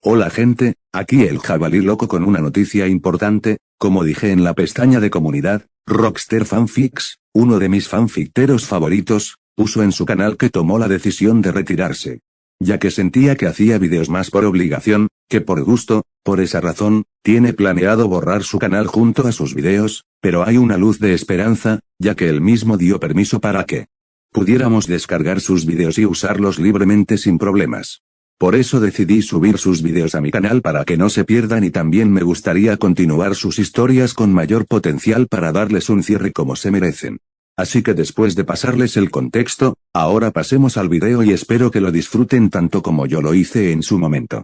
Hola gente, aquí el jabalí loco con una noticia importante. Como dije en la pestaña de comunidad, Rockstar Fanfics, uno de mis fanficteros favoritos, puso en su canal que tomó la decisión de retirarse. Ya que sentía que hacía videos más por obligación, que por gusto. Por esa razón, tiene planeado borrar su canal junto a sus videos, pero hay una luz de esperanza, ya que él mismo dio permiso para que pudiéramos descargar sus videos y usarlos libremente sin problemas. Por eso decidí subir sus videos a mi canal para que no se pierdan, y también me gustaría continuar sus historias con mayor potencial para darles un cierre como se merecen. Así que después de pasarles el contexto, ahora pasemos al video y espero que lo disfruten tanto como yo lo hice en su momento.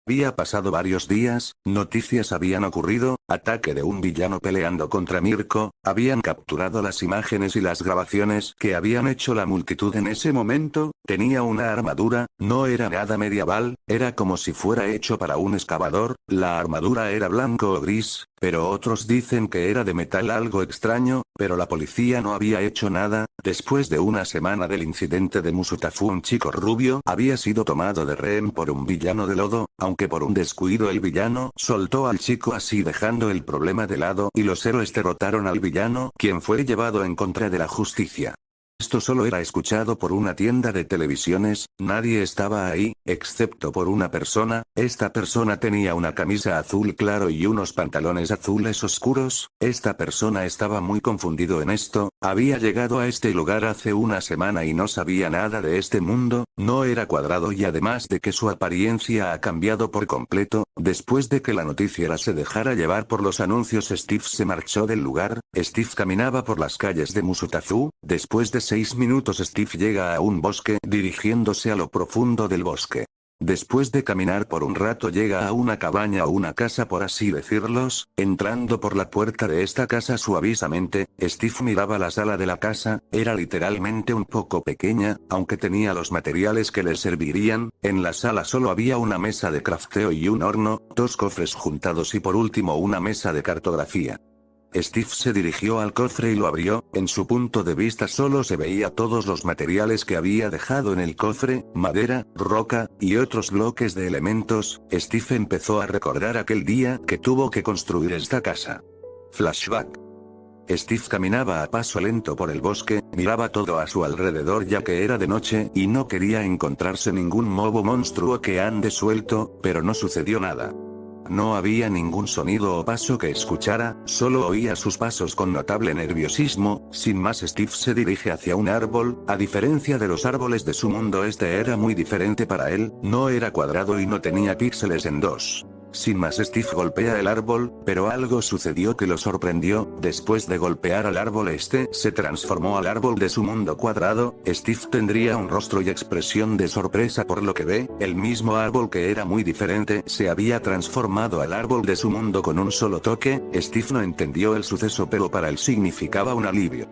Había pasado varios días, noticias habían ocurrido, ataque de un villano peleando contra Mirko, habían capturado las imágenes y las grabaciones que habían hecho la multitud en ese momento, tenía una armadura, no era nada medieval, era como si fuera hecho para un excavador, la armadura era blanco o gris, pero otros dicen que era de metal algo extraño, pero la policía no había hecho nada. Después de una semana del incidente de Musutafu, un chico rubio había sido tomado de rehén por un villano de lodo, aunque por un descuido el villano soltó al chico así dejando el problema de lado y los héroes derrotaron al villano, quien fue llevado en contra de la justicia. Esto solo era escuchado por una tienda de televisiones, nadie estaba ahí, excepto por una persona. Esta persona tenía una camisa azul claro y unos pantalones azules oscuros. Esta persona estaba muy confundido en esto, había llegado a este lugar hace una semana y no sabía nada de este mundo, no era cuadrado y además de que su apariencia ha cambiado por completo. Después de que la noticiera se dejara llevar por los anuncios, Steve se marchó del lugar. Steve caminaba por las calles de Musutafu. Después de 6 minutos Steve llega a un bosque dirigiéndose a lo profundo del bosque. Después de caminar por un rato llega a una cabaña o una casa por así decirlos, entrando por la puerta de esta casa suavisamente, Steve miraba la sala de la casa, era literalmente un poco pequeña, aunque tenía los materiales que le servirían. En la sala solo había una mesa de crafteo y un horno, 2 cofres juntados y por último una mesa de cartografía. Steve se dirigió al cofre y lo abrió. En su punto de vista solo se veía todos los materiales que había dejado en el cofre, madera, roca, y otros bloques de elementos. Steve empezó a recordar aquel día que tuvo que construir esta casa. Flashback. Steve caminaba a paso lento por el bosque, miraba todo a su alrededor ya que era de noche y no quería encontrarse ningún mobo monstruo que ande suelto, pero no sucedió nada. No había ningún sonido o paso que escuchara, solo oía sus pasos con notable nerviosismo. Sin más, Steve se dirige hacia un árbol. A diferencia de los árboles de su mundo, este era muy diferente para él, no era cuadrado y no tenía píxeles en 2. Sin más, Steve golpea el árbol, pero algo sucedió que lo sorprendió. Después de golpear al árbol, este se transformó al árbol de su mundo cuadrado. Steve tendría un rostro y expresión de sorpresa por lo que ve. El mismo árbol que era muy diferente se había transformado al árbol de su mundo con un solo toque. Steve no entendió el suceso, pero para él significaba un alivio.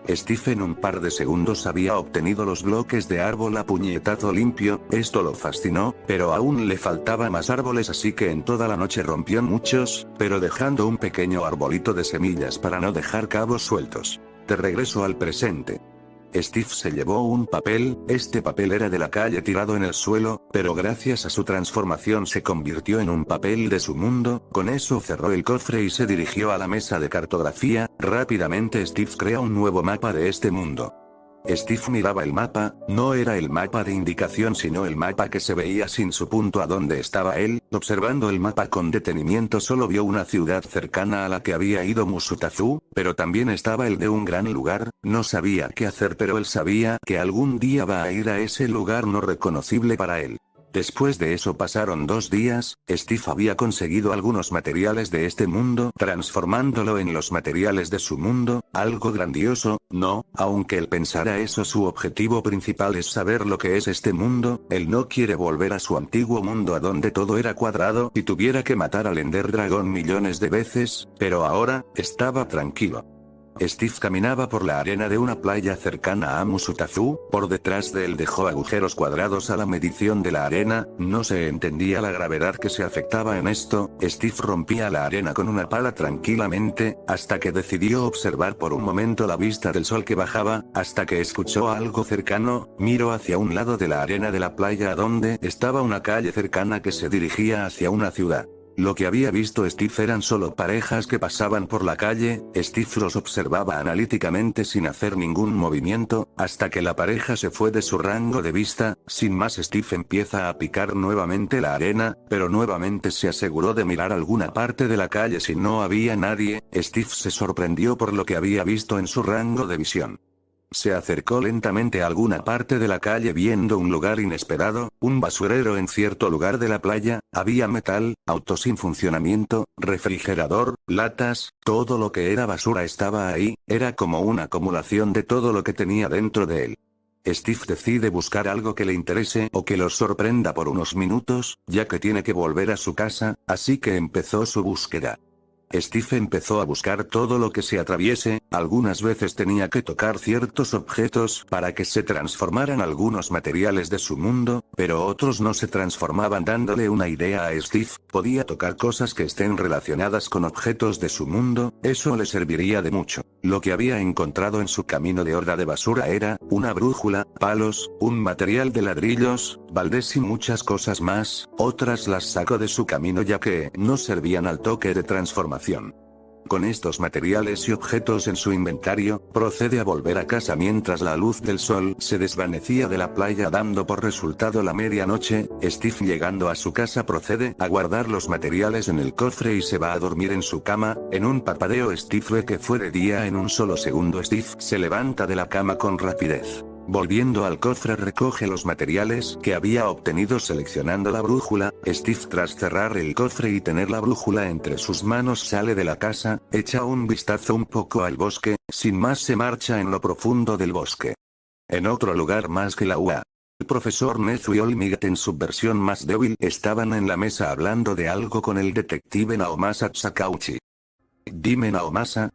Steve en un par de segundos había obtenido los bloques de árbol a puñetazo limpio, esto lo fascinó, pero aún le faltaba más árboles, así que en toda la noche rompió muchos, pero dejando un pequeño arbolito de semillas para no dejar cabos sueltos. De regreso al presente. Steve se llevó un papel, este papel era de la calle tirado en el suelo, pero gracias a su transformación se convirtió en un papel de su mundo. Con eso cerró el cofre y se dirigió a la mesa de cartografía. Rápidamente Steve crea un nuevo mapa de este mundo. Steve miraba el mapa, no era el mapa de indicación sino el mapa que se veía sin su punto a donde estaba él. Observando el mapa con detenimiento solo vio una ciudad cercana a la que había ido Musutafu, pero también estaba el de un gran lugar. No sabía qué hacer, pero él sabía que algún día va a ir a ese lugar no reconocible para él. Después de eso pasaron 2 días, Steve había conseguido algunos materiales de este mundo, transformándolo en los materiales de su mundo, algo grandioso, ¿no? Aunque él pensara eso, su objetivo principal es saber lo que es este mundo. Él no quiere volver a su antiguo mundo a donde todo era cuadrado y tuviera que matar al Ender Dragon millones de veces, pero ahora, estaba tranquilo. Steve caminaba por la arena de una playa cercana a Musutazu, por detrás de él dejó agujeros cuadrados a la medición de la arena, no se entendía la gravedad que se afectaba en esto, Steve rompía la arena con una pala tranquilamente, hasta que decidió observar por un momento la vista del sol que bajaba, hasta que escuchó algo cercano, miró hacia un lado de la arena de la playa donde estaba una calle cercana que se dirigía hacia una ciudad. Lo que había visto Steve eran solo parejas que pasaban por la calle, Steve los observaba analíticamente sin hacer ningún movimiento, hasta que la pareja se fue de su rango de vista, sin más Steve empieza a picar nuevamente la arena, pero nuevamente se aseguró de mirar alguna parte de la calle si no había nadie, Steve se sorprendió por lo que había visto en su rango de visión. Se acercó lentamente a alguna parte de la calle viendo un lugar inesperado, un basurero en cierto lugar de la playa, había metal, autos sin funcionamiento, refrigerador, latas, todo lo que era basura estaba ahí, era como una acumulación de todo lo que tenía dentro de él. Steve decide buscar algo que le interese o que los sorprenda por unos minutos, ya que tiene que volver a su casa, así que empezó su búsqueda. Steve empezó a buscar todo lo que se atraviese, algunas veces tenía que tocar ciertos objetos para que se transformaran algunos materiales de su mundo, pero otros no se transformaban dándole una idea a Steve, podía tocar cosas que estén relacionadas con objetos de su mundo, eso le serviría de mucho. Lo que había encontrado en su camino de horda de basura era, una brújula, palos, un material de ladrillos, baldes y muchas cosas más, otras las sacó de su camino ya que no servían al toque de transformación. Con estos materiales y objetos en su inventario, procede a volver a casa mientras la luz del sol se desvanecía de la playa dando por resultado la medianoche, Steve llegando a su casa procede a guardar los materiales en el cofre y se va a dormir en su cama, en un parpadeo Steve ve que fue de día en un solo segundo Steve se levanta de la cama con rapidez. Volviendo al cofre recoge los materiales que había obtenido seleccionando la brújula, Steve tras cerrar el cofre y tener la brújula entre sus manos sale de la casa, echa un vistazo un poco al bosque, sin más se marcha en lo profundo del bosque. En otro lugar más que la UA. El profesor Nezu y Olmigt en su versión más débil estaban en la mesa hablando de algo con el detective Naomasa Tsakauchi. Dime Naomasa.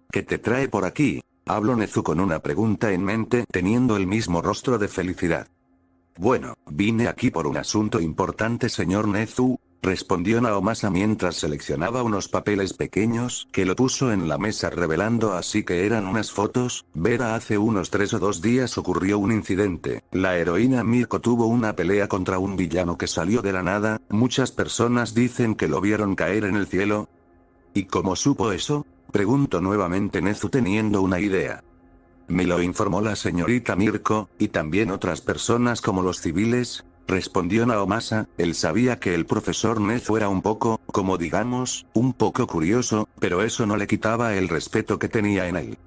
¿Qué te trae por aquí? Habló Nezu con una pregunta en mente teniendo el mismo rostro de felicidad. Bueno, vine aquí por un asunto importante señor Nezu, respondió Naomasa mientras seleccionaba unos papeles pequeños que lo puso en la mesa revelando así que eran unas fotos, verá hace unos 3 o 2 días ocurrió un incidente, la heroína Mirko tuvo una pelea contra un villano que salió de la nada, muchas personas dicen que lo vieron caer en el cielo. ¿Y cómo supo eso? Preguntó nuevamente Nezu teniendo una idea. Me lo informó la señorita Mirko, y también otras personas como los civiles, respondió Naomasa, él sabía que el profesor Nezu era un poco, como digamos, un poco curioso, pero eso no le quitaba el respeto que tenía en él.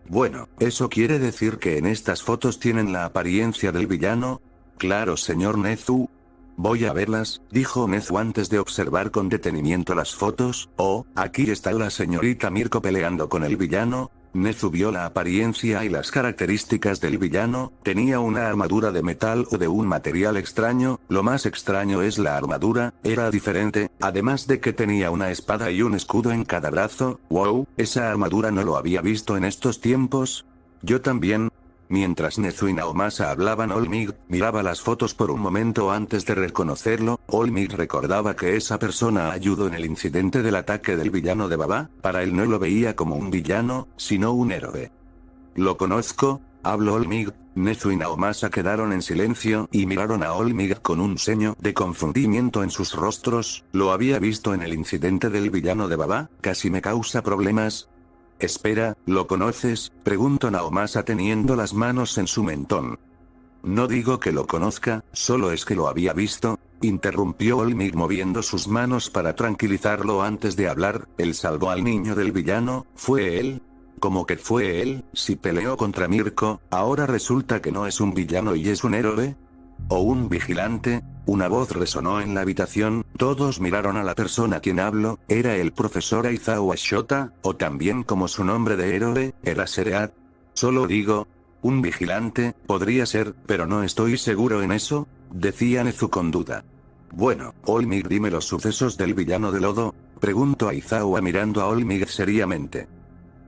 Bueno, ¿eso quiere decir que en estas fotos tienen la apariencia del villano? Claro señor Nezu. Voy a verlas, dijo Nezu antes de observar con detenimiento las fotos, oh, aquí está la señorita Mirko peleando con el villano. Nezu vio la apariencia y las características del villano, tenía una armadura de metal o de un material extraño, lo más extraño es la armadura, era diferente, además de que tenía una espada y un escudo en cada brazo, wow, esa armadura no lo había visto en estos tiempos. Yo también. Mientras Nezu y Naomasa hablaban Olmigt miraba las fotos por un momento antes de reconocerlo, Olmigt recordaba que esa persona ayudó en el incidente del ataque del villano de Baba, para él no lo veía como un villano, sino un héroe. ¿Lo conozco? Habló Olmigt, Nezu y Naomasa quedaron en silencio y miraron a Olmigt con un ceño de confundimiento en sus rostros, lo había visto en el incidente del villano de Baba, casi me causa problemas. Espera, ¿lo conoces? Preguntó Naomasa teniendo las manos en su mentón. No digo que lo conozca, solo es que lo había visto, interrumpió Olmigt moviendo sus manos para tranquilizarlo antes de hablar, él salvó al niño del villano, ¿fue él? ¿Cómo que fue él? Si peleó contra Mirko, ahora resulta que no es un villano y es un héroe. ¿O un vigilante? Una voz resonó en la habitación, todos miraron a la persona a quien habló, era el profesor Aizawa Shota, o también como su nombre de héroe, era Sereat. Solo digo, un vigilante, podría ser, pero no estoy seguro en eso, decía Nezu con duda. Bueno, Olmigt dime los sucesos del villano de lodo, preguntó Aizawa mirando a Olmigt seriamente.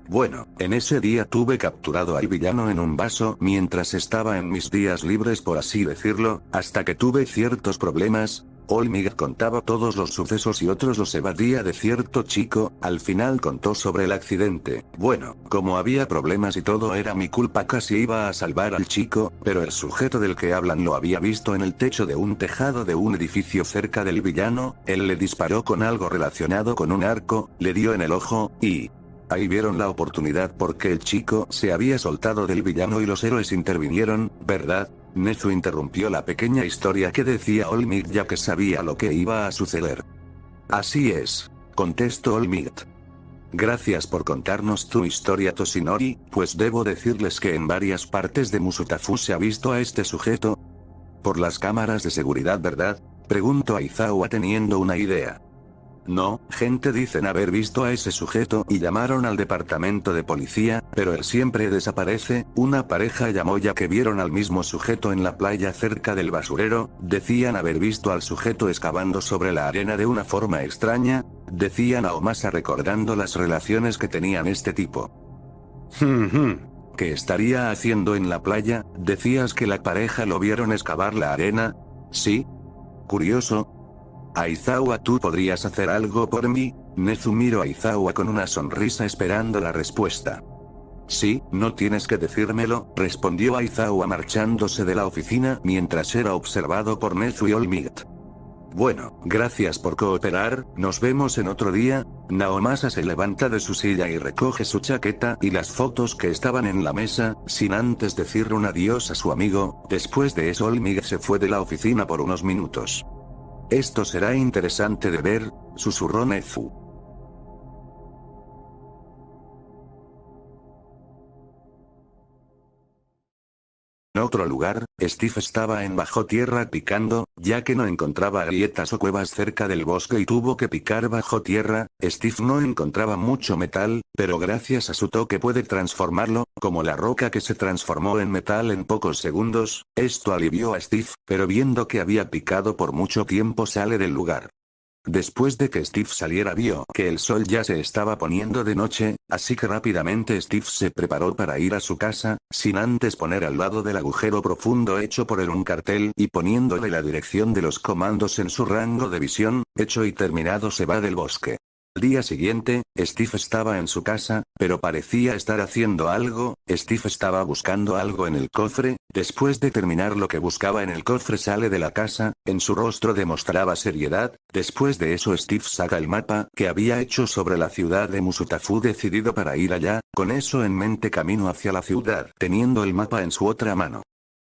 Bueno, en ese día tuve capturado al villano en un vaso mientras estaba en mis días libres por así decirlo, hasta que tuve ciertos problemas. Olmig contaba todos los sucesos y otros los evadía de cierto chico, al final contó sobre el accidente. Bueno, como había problemas y todo era mi culpa, casi iba a salvar al chico, pero el sujeto del que hablan lo había visto en el techo de un tejado de un edificio cerca del villano, él le disparó con algo relacionado con un arco, le dio en el ojo, y... ahí vieron la oportunidad porque el chico se había soltado del villano y los héroes intervinieron, ¿verdad? Nezu interrumpió la pequeña historia que decía Olmig ya que sabía lo que iba a suceder. Así es, contestó Olmig. Gracias por contarnos tu historia, Toshinori, pues debo decirles que en varias partes de Musutafu se ha visto a este sujeto. Por las cámaras de seguridad, ¿verdad? Preguntó Aizawa teniendo una idea. No, gente dicen haber visto a ese sujeto y llamaron al departamento de policía, pero él siempre desaparece. Una pareja llamó ya que vieron al mismo sujeto en la playa cerca del basurero, decían haber visto al sujeto excavando sobre la arena de una forma extraña, decían Aomasa recordando las relaciones que tenían este tipo. ¿Qué estaría haciendo en la playa? ¿Decías que la pareja lo vieron excavar la arena? Sí. Curioso. Aizawa, ¿tú podrías hacer algo por mí? Nezu miró a Aizawa con una sonrisa esperando la respuesta. Sí, no tienes que decírmelo, respondió Aizawa marchándose de la oficina mientras era observado por Nezu y Olmig. Bueno, gracias por cooperar, nos vemos en otro día. Naomasa se levanta de su silla y recoge su chaqueta y las fotos que estaban en la mesa, sin antes decirle un adiós a su amigo. Después de eso Olmig se fue de la oficina por unos minutos. Esto será interesante de ver, susurró Nezu. En otro lugar, Steve estaba en bajo tierra picando, ya que no encontraba grietas o cuevas cerca del bosque y tuvo que picar bajo tierra. Steve no encontraba mucho metal, pero gracias a su toque puede transformarlo, como la roca que se transformó en metal en pocos segundos. Esto alivió a Steve, pero viendo que había picado por mucho tiempo sale del lugar. Después de que Steve saliera vio que el sol ya se estaba poniendo de noche, así que rápidamente Steve se preparó para ir a su casa, sin antes poner al lado del agujero profundo hecho por él un cartel y poniéndole la dirección de los comandos en su rango de visión. Hecho y terminado se va del bosque. Al día siguiente, Steve estaba en su casa, pero parecía estar haciendo algo. Steve estaba buscando algo en el cofre. Después de terminar lo que buscaba en el cofre sale de la casa, en su rostro demostraba seriedad. Después de eso Steve saca el mapa que había hecho sobre la ciudad de Musutafu decidido para ir allá, con eso en mente camino hacia la ciudad, teniendo el mapa en su otra mano.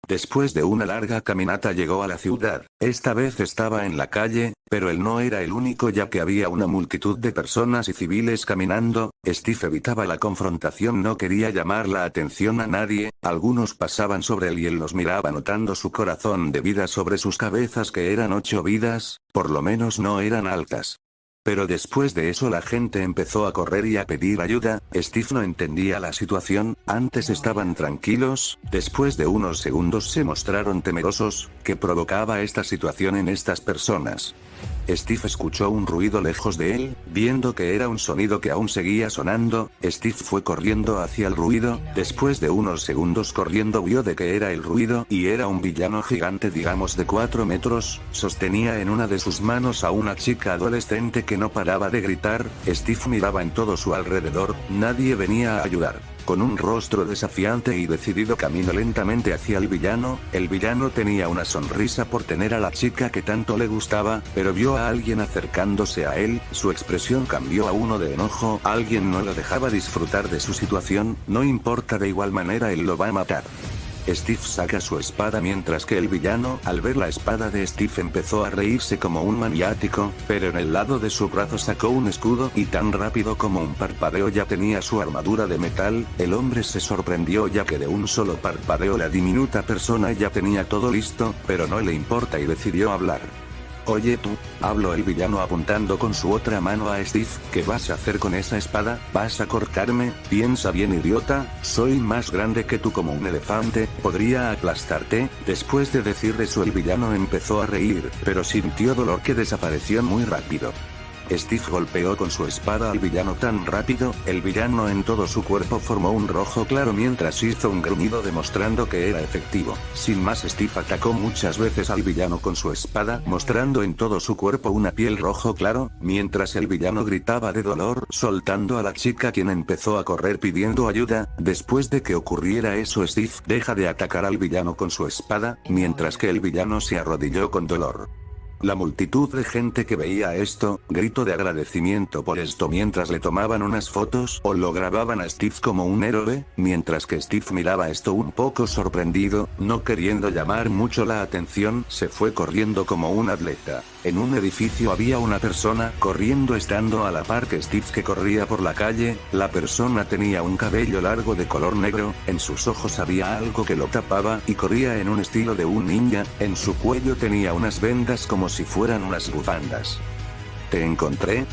Después de una larga caminata llegó a la ciudad. Esta vez estaba en la calle, pero él no era el único ya que había una multitud de personas y civiles caminando. Steve evitaba la confrontación, no quería llamar la atención a nadie. Algunos pasaban sobre él y él los miraba notando su corazón de vida sobre sus cabezas que eran 8 vidas, por lo menos no eran altas. Pero después de eso la gente empezó a correr y a pedir ayuda. Steve no entendía la situación, antes estaban tranquilos, después de unos segundos se mostraron temerosos. ¿Qué provocaba esta situación en estas personas? Steve escuchó un ruido lejos de él, viendo que era un sonido que aún seguía sonando. Steve fue corriendo hacia el ruido, después de unos segundos corriendo vio de que era el ruido y era un villano gigante digamos de 4 metros, sostenía en una de sus manos a una chica adolescente que no paraba de gritar. Steve miraba en todo su alrededor, nadie venía a ayudar. Con un rostro desafiante y decidido caminó lentamente hacia el villano. El villano tenía una sonrisa por tener a la chica que tanto le gustaba, pero vio a alguien acercándose a él, su expresión cambió a uno de enojo, alguien no lo dejaba disfrutar de su situación, no importa de igual manera él lo va a matar. Steve saca su espada mientras que el villano, al ver la espada de Steve empezó a reírse como un maniático, pero en el lado de su brazo sacó un escudo y tan rápido como un parpadeo ya tenía su armadura de metal. El hombre se sorprendió ya que de un solo parpadeo la diminuta persona ya tenía todo listo, pero no le importa y decidió hablar. Oye tú, habló el villano apuntando con su otra mano a Steve, ¿qué vas a hacer con esa espada? ¿Vas a cortarme? Piensa bien idiota, soy más grande que tú como un elefante, podría aplastarte. Después de decir eso el villano empezó a reír, pero sintió dolor que desapareció muy rápido. Steve golpeó con su espada al villano tan rápido, el villano en todo su cuerpo formó un rojo claro mientras hizo un gruñido demostrando que era efectivo. Sin más, Steve atacó muchas veces al villano con su espada, mostrando en todo su cuerpo una piel rojo claro, mientras el villano gritaba de dolor, soltando a la chica, quien empezó a correr pidiendo ayuda. Después de que ocurriera eso, Steve deja de atacar al villano con su espada, mientras que el villano se arrodilló con dolor. La multitud de gente que veía esto, gritó de agradecimiento por esto mientras le tomaban unas fotos o lo grababan a Steve como un héroe, mientras que Steve miraba esto un poco sorprendido, no queriendo llamar mucho la atención, se fue corriendo como un atleta. En un edificio había una persona corriendo estando a la par que Steve, que corría por la calle. La persona tenía un cabello largo de color negro, en sus ojos había algo que lo tapaba y corría en un estilo de un ninja, en su cuello tenía unas vendas como si fueran unas bufandas. Te encontré,